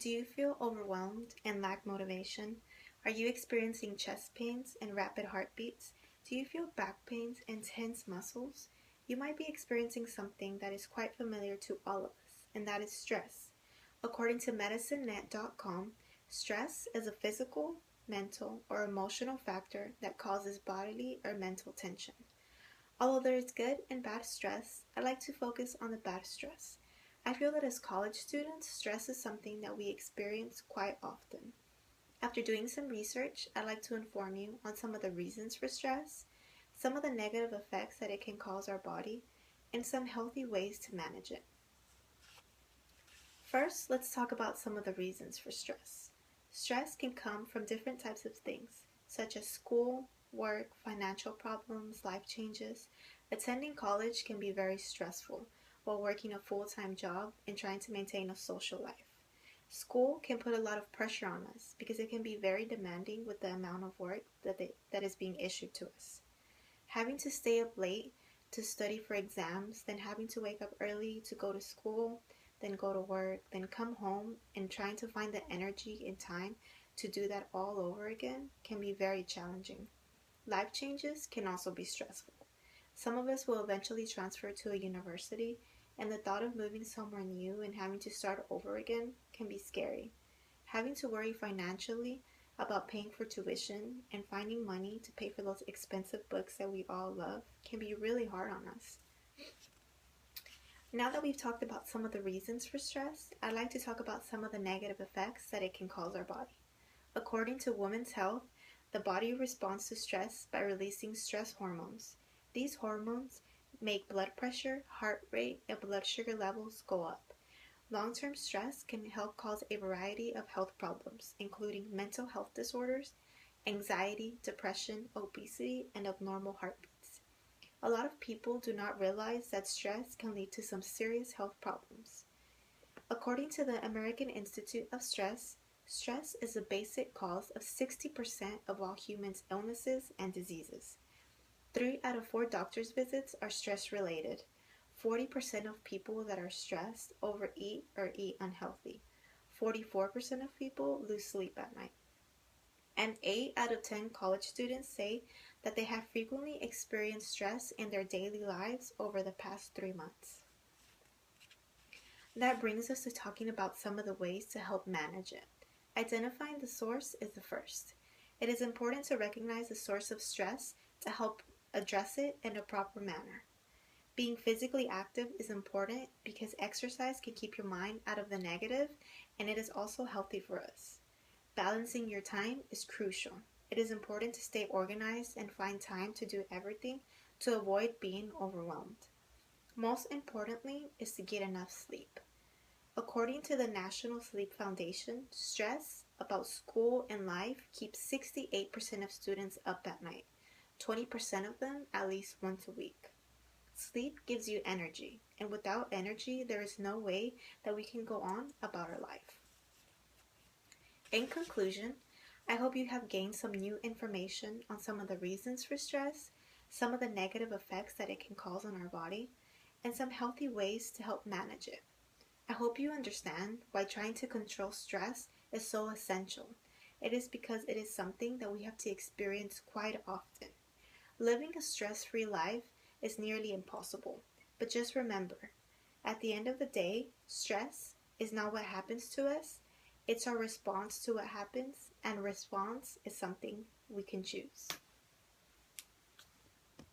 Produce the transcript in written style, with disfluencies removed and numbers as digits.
Do you feel overwhelmed and lack motivation? Are you experiencing chest pains and rapid heartbeats? Do you feel back pains and tense muscles? You might be experiencing something that is quite familiar to all of us, and that is stress. According to MedicineNet.com, stress is a physical, mental, or emotional factor that causes bodily or mental tension. Although there is good and bad stress, I like to focus on the bad stress. I feel that as college students, stress is something that we experience quite often. After doing some research, I'd like to inform you on some of the reasons for stress, some of the negative effects that it can cause our body, and some healthy ways to manage it. First, let's talk about some of the reasons for stress. Stress can come from different types of things, such as school, work, financial problems, life changes. Attending college can be very stressful, while working a full-time job and trying to maintain a social life. School can put a lot of pressure on us because it can be very demanding with the amount of work that is being issued to us. Having to stay up late to study for exams, then having to wake up early to go to school, then go to work, then come home, and trying to find the energy and time to do that all over again can be very challenging. Life changes can also be stressful. Some of us will eventually transfer to a university, and the thought of moving somewhere new and having to start over again can be scary. Having to worry financially about paying for tuition and finding money to pay for those expensive books that we all love can be really hard on us. Now that we've talked about some of the reasons for stress, I'd like to talk about some of the negative effects that it can cause our body. According to Women's Health, the body responds to stress by releasing stress hormones. These hormones make blood pressure, heart rate, and blood sugar levels go up. Long-term stress can help cause a variety of health problems, including mental health disorders, anxiety, depression, obesity, and abnormal heartbeats. A lot of people do not realize that stress can lead to some serious health problems. According to the American Institute of Stress, stress is the basic cause of 60% of all humans' illnesses and diseases. 3 out of 4 doctor's visits are stress-related. 40% of people that are stressed overeat or eat unhealthy. 44% of people lose sleep at night. And 8 out of 10 college students say that they have frequently experienced stress in their daily lives over the past 3 months. That brings us to talking about some of the ways to help manage it. Identifying the source is the first. It is important to recognize the source of stress to help address it in a proper manner. Being physically active is important because exercise can keep your mind out of the negative, and it is also healthy for us. Balancing your time is crucial. It is important to stay organized and find time to do everything to avoid being overwhelmed. Most importantly is to get enough sleep. According to the National Sleep Foundation, stress about school and life keeps 68% of students up at night, 20% of them at least once a week. Sleep gives you energy, and without energy, there is no way that we can go on about our life. In conclusion, I hope you have gained some new information on some of the reasons for stress, some of the negative effects that it can cause on our body, and some healthy ways to help manage it. I hope you understand why trying to control stress is so essential. It is because it is something that we have to experience quite often. Living a stress-free life is nearly impossible, but just remember, at the end of the day, stress is not what happens to us, it's our response to what happens, and response is something we can choose.